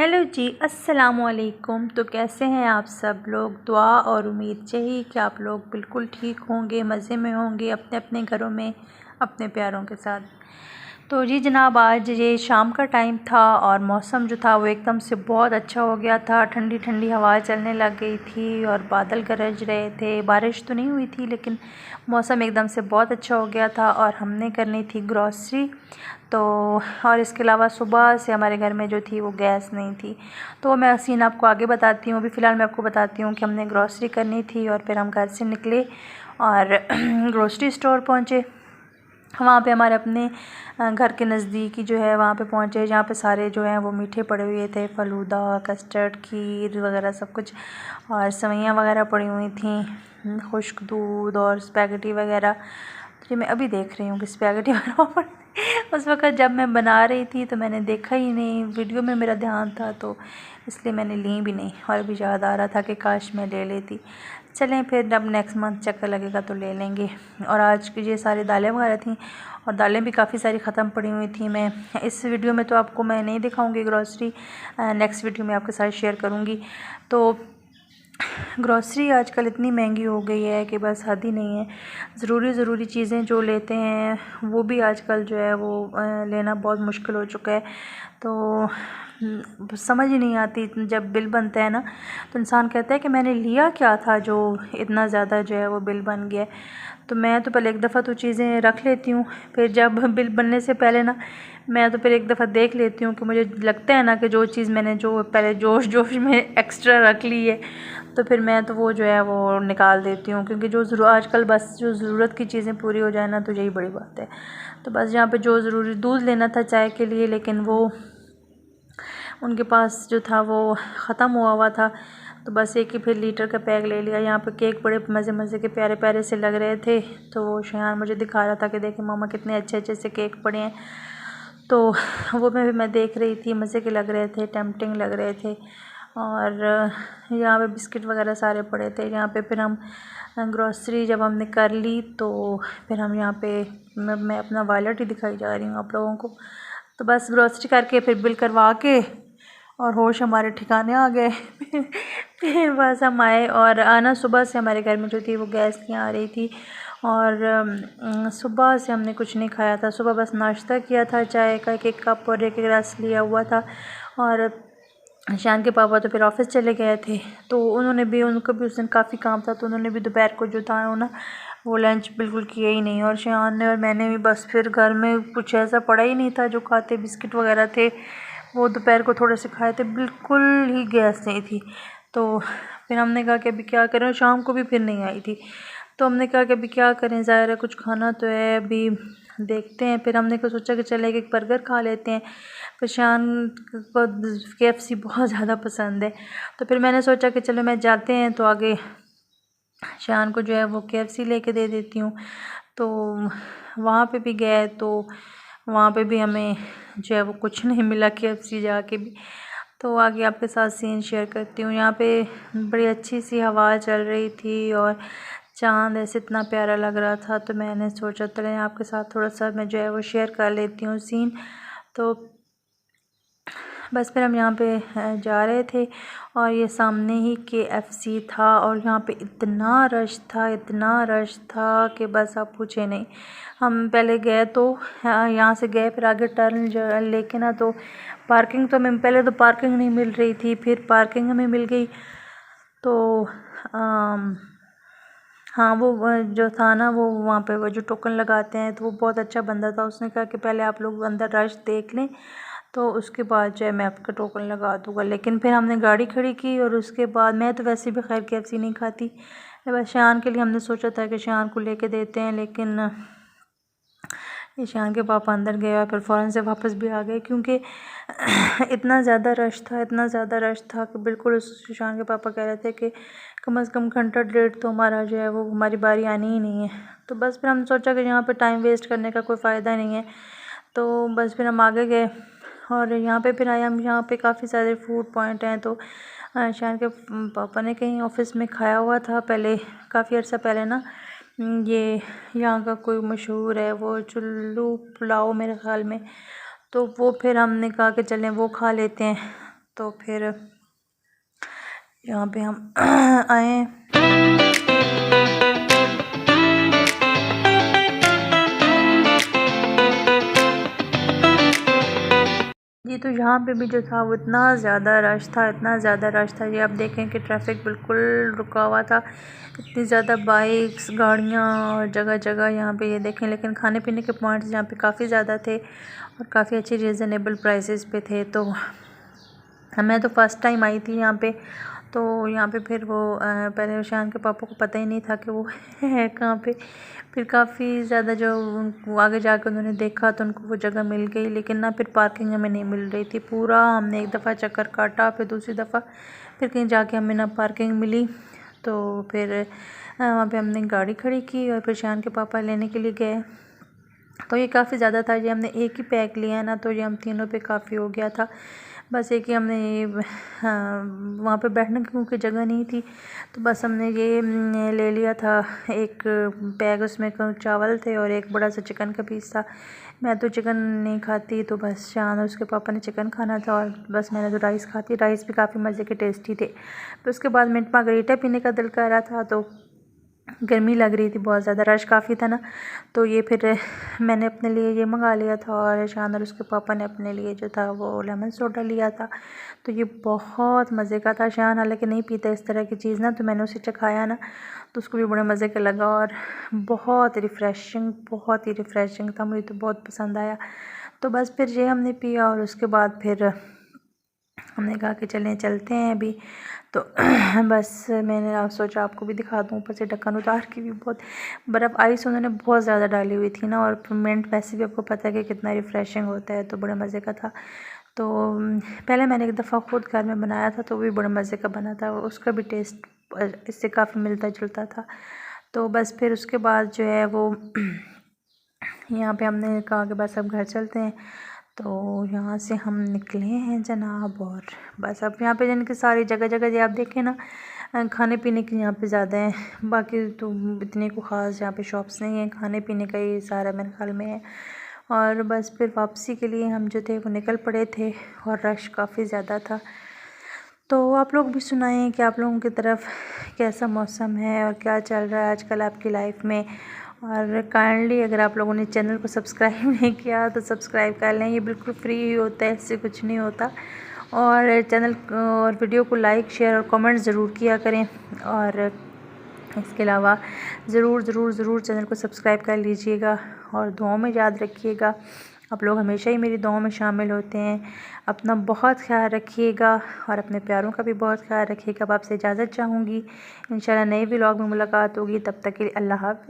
Hello जी, अस्सलामुअलैकुम। तो कैसे हैं आप सब लोग। दुआ और उम्मीद यही कि आप लोग बिल्कुल ठीक होंगे, मज़े में होंगे अपने अपने घरों में अपने प्यारों के साथ। तो जी जनाब, आज ये शाम का टाइम था और मौसम जो था वो एकदम से बहुत अच्छा हो गया था। ठंडी ठंडी हवा चलने लग गई थी और बादल गरज रहे थे। बारिश तो नहीं हुई थी लेकिन मौसम एकदम से बहुत अच्छा हो गया था। और हमने करनी थी ग्रॉसरी, तो और इसके अलावा सुबह से हमारे घर में जो थी वो गैस नहीं थी। तो मैं सीन आपको आगे बताती हूँ। अभी फ़िलहाल मैं आपको बताती हूँ कि हमने ग्रॉसरी करनी थी और फिर हम घर से निकले और ग्रॉसरी स्टोर पहुँचे। वहाँ पे हमारे अपने घर के नज़दीक ही जो है वहाँ पे पहुँचे, जहाँ पे सारे जो हैं वो मीठे पड़े हुए थे, फ़लूदा, कस्टर्ड, खीर वगैरह सब कुछ, और सेवइयाँ वगैरह पड़ी हुई थी, खुश्क दूध और स्पैगेटी वगैरह। तो मैं अभी देख रही हूँ कि स्पैगेटी वगैरह उस वक़्त जब मैं बना रही थी तो मैंने देखा ही नहीं, वीडियो में मेरा ध्यान था तो इसलिए मैंने ली भी नहीं। और अभी याद आ रहा था कि काश मैं ले लेती। चलें फिर, अब नेक्स्ट मंथ चक्कर लगेगा तो ले लेंगे। और आज की ये सारी दालें वगैरह थी और दालें भी काफ़ी सारी ख़त्म पड़ी हुई थी। मैं इस वीडियो में तो आपको मैं नहीं दिखाऊंगी ग्रॉसरी, नेक्स्ट वीडियो में आपके साथ शेयर करूंगी। तो ग्रॉसरी आजकल इतनी महंगी हो गई है कि बस हद ही नहीं है। ज़रूरी चीज़ें जो लेते हैं वो भी आजकल जो है वो लेना बहुत मुश्किल हो चुका है। तो समझ ही नहीं आती, जब बिल बनता है ना तो इंसान कहता है कि मैंने लिया क्या था जो इतना ज़्यादा जो है वो बिल बन गया। तो मैं तो पहले एक दफ़ा तो चीज़ें रख लेती हूँ, फिर जब बिल बनने से पहले ना मैं तो फिर एक दफ़ा देख लेती हूँ कि मुझे लगता है ना कि जो चीज़ मैंने जो पहले जोश में एक्स्ट्रा रख ली है तो फिर मैं तो वो जो है वो निकाल देती हूँ। क्योंकि जो आजकल बस जो ज़रूरत की चीज़ें पूरी हो जाए ना तो यही बड़ी बात है। तो बस जहाँ पे जो ज़रूरी, दूध लेना था चाय के लिए, लेकिन वो उनके पास जो था वो ख़त्म हुआ था। तो बस एक ही फिर लीटर का पैक ले लिया। यहाँ पे केक बड़े मज़े के प्यारे प्यारे से लग रहे थे, तो वो शयान मुझे दिखा रहा था कि देखें मामा कितने अच्छे से केक पड़े हैं। तो वो मैं देख रही थी, मज़े के लग रहे थे, टेम्पटिंग लग रहे थे। और यहाँ पे बिस्किट वगैरह सारे पड़े थे। यहाँ पे फिर हम ग्रॉसरी जब हमने कर ली तो फिर हम यहाँ पे मैं अपना वॉलेट ही दिखाई जा रही हूँ आप लोगों को। तो बस ग्रॉसरी करके फिर बिल करवा के और होश हमारे ठिकाने आ गए। फिर बस हम आए और आना सुबह से हमारे घर में जो थी वो गैस नहीं आ रही थी। और सुबह से हमने कुछ नहीं खाया था। सुबह बस नाश्ता किया था, चाय का एक कप और एक गिलास लिया हुआ था। और शान के पापा तो फिर ऑफिस चले गए थे, तो उनको भी उस दिन काफ़ी काम था, तो उन्होंने भी दोपहर को जो था ना वो लंच बिल्कुल किया ही नहीं। और शान ने और मैंने भी बस फिर घर में कुछ ऐसा पड़ा ही नहीं था जो खाते, बिस्किट वगैरह थे वो दोपहर को थोड़े से खाए थे, बिल्कुल ही गैस नहीं थी। तो फिर हमने कहा कि अभी क्या करें, शाम को भी फिर नहीं आई थी। तो हमने कहा कि अभी क्या करें, ज़ाहिर है कुछ खाना तो है, अभी देखते हैं। फिर हमने सोचा कि चले एक बर्गर खा लेते हैं। फिर शान को KFC बहुत ज़्यादा पसंद है, तो फिर मैंने सोचा कि चलो मैं जाते हैं तो आगे शान को जो है वो KFC लेके दे देती हूँ। तो वहाँ पे भी गए तो वहाँ पे भी हमें जो है वो कुछ नहीं मिला KFC जाके भी। तो आगे आपके साथ सीन शेयर करती हूँ। यहाँ पे बड़ी अच्छी सी हवा चल रही थी और चाँद ऐसे इतना प्यारा लग रहा था, तो मैंने सोचा चलें आपके साथ थोड़ा सा मैं जो है वो शेयर कर लेती हूँ सीन। तो बस फिर हम यहाँ पे जा रहे थे और ये सामने ही KFC था और यहाँ पे इतना रश था कि बस आप पूछे नहीं। हम पहले गए तो यहाँ से गए, फिर आगे टर्न लेके ना तो पार्किंग तो हमें पहले तो पार्किंग नहीं मिल रही थी, फिर पार्किंग हमें मिल गई। तो हाँ वो जो था ना वो वहाँ पे वो जो टोकन लगाते हैं तो वो बहुत अच्छा बंदा था। उसने कहा कि पहले आप लोग अंदर रश देख लें तो उसके बाद जो है मैं आपका टोकन लगा दूँगा। लेकिन फिर हमने गाड़ी खड़ी की और उसके बाद मैं तो वैसे भी खैर KFC नहीं खाती, बस शान के लिए हमने सोचा था कि शान को लेके देते हैं। लेकिन ईशान के पापा अंदर गए और फिर फ़ौरन से वापस भी आ गए, क्योंकि इतना ज़्यादा रश था कि बिल्कुल ईशान के पापा कह रहे थे कि कम से कम घंटा डेढ़ तो हमारा जो है वो हमारी बारी आनी ही नहीं है। तो बस फिर हमने सोचा कि यहाँ पे टाइम वेस्ट करने का कोई फ़ायदा नहीं है, तो बस फिर हम आगे गए और यहाँ पे फिर आए हम। यहाँ पे काफ़ी सारे फूड पॉइंट हैं, तो ईशान के पापा ने कहीं ऑफिस में खाया हुआ था पहले, काफ़ी अर्सा पहले ना, ये यहाँ का कोई मशहूर है वो चुल्लू पुलाव मेरे ख़्याल में। तो वो फिर हमने कहा कि चलें वो खा लेते हैं। तो फिर यहाँ पे हम आए। जी तो यहाँ पे भी जो था वो इतना ज़्यादा रश था, इतना ज़्यादा रश था। ये आप देखें कि ट्रैफिक बिल्कुल रुका हुआ था, इतनी ज़्यादा बाइक्स, गाड़ियाँ और जगह जगह यहाँ पे ये देखें। लेकिन खाने पीने के पॉइंट्स यहाँ पे काफ़ी ज़्यादा थे और काफ़ी अच्छी रीज़नेबल प्राइसेस पे थे। तो मैं तो फ़र्स्ट टाइम आई थी यहाँ पे, तो यहाँ पे फिर वो पहले ईशान के पापा को पता ही नहीं था कि वो है कहाँ पे। फिर काफ़ी ज़्यादा जो उनको आगे जाकर उन्होंने देखा तो उनको वो जगह मिल गई, लेकिन ना फिर पार्किंग हमें नहीं मिल रही थी। पूरा हमने एक दफ़ा चक्कर काटा, फिर दूसरी दफ़ा फिर कहीं जाके हमें ना पार्किंग मिली। तो फिर वहाँ पे हमने गाड़ी खड़ी की और फिर ईशान के पापा लेने के लिए गए। तो ये काफ़ी ज़्यादा था, ये हमने एक ही पैक लिया ना, तो ये हम तीनों पे काफ़ी हो गया था। बस एक ही हमने ये वहाँ पे बैठने की क्योंकि जगह नहीं थी, तो बस हमने ये ले लिया था एक बैग, उसमें चावल थे और एक बड़ा सा चिकन का पीस था। मैं तो चिकन नहीं खाती, तो बस शान और उसके पापा ने चिकन खाना था और बस मैंने तो राइस खाती। राइस भी काफ़ी मज़े के टेस्टी थे। तो उसके बाद मिंट मार्गरीटा पीने का दिल कर रहा था, तो गर्मी लग रही थी, बहुत ज़्यादा रश काफ़ी था ना, तो ये फिर मैंने अपने लिए ये मंगा लिया था और शान और उसके पापा ने अपने लिए जो था वो लेमन सोडा लिया था। तो ये बहुत मज़े का था। शान हालांकि नहीं पीता इस तरह की चीज़ ना, तो मैंने उसे चखाया ना, तो उसको भी बड़े मज़े का लगा और बहुत ही रिफ़्रेशिंग था। मुझे तो बहुत पसंद आया। तो बस फिर ये हमने पिया और उसके बाद फिर हमने कहा कि चलते हैं अभी। तो बस मैंने सोचा आपको भी दिखा दूँ। ऊपर से ढक्कन उतार के भी बहुत बर्फ़, आइस उन्होंने बहुत ज़्यादा डाली हुई थी ना, और मिंट वैसे भी आपको पता है कि कितना रिफ़्रेशिंग होता है, तो बड़े मज़े का था। तो पहले मैंने एक दफ़ा ख़ुद घर में बनाया था, तो वो भी बड़े मज़े का बना था, उसका भी टेस्ट इससे काफ़ी मिलता जुलता था। तो बस फिर उसके बाद जो है वो यहाँ पे हमने कहा कि बस अब घर चलते हैं। तो यहाँ से हम निकले हैं जनाब, और बस अब यहाँ पे जिनकी सारी जगह जगह आप देखें ना, खाने पीने की यहाँ पे ज़्यादा है, बाकी तो इतने को ख़ास यहाँ पे शॉप्स नहीं है, खाने पीने का ही सारा मेरे ख्याल में है। और बस फिर वापसी के लिए हम जो थे वो निकल पड़े थे और रश काफ़ी ज़्यादा था। तो आप लोग भी सुनाएं कि आप लोगों की तरफ कैसा मौसम है और क्या चल रहा है आजकल आपकी लाइफ में। और काइंडली अगर आप लोगों ने चैनल को सब्सक्राइब नहीं किया तो सब्सक्राइब कर लें, ये बिल्कुल फ्री ही होता है, इससे कुछ नहीं होता। और चैनल और वीडियो को लाइक, शेयर और कमेंट ज़रूर किया करें। और इसके अलावा ज़रूर चैनल को सब्सक्राइब कर लीजिएगा और दुआओं में याद रखिएगा। आप लोग हमेशा ही मेरी दुआओं में शामिल होते हैं। अपना बहुत ख्याल रखिएगा और अपने प्यारों का भी बहुत ख्याल रखिएगा। अब आपसे इजाज़त चाहूँगी। इंशाल्लाह नए व्लॉग में मुलाकात होगी, तब तक के लिए अल्लाह हाफ़िज़।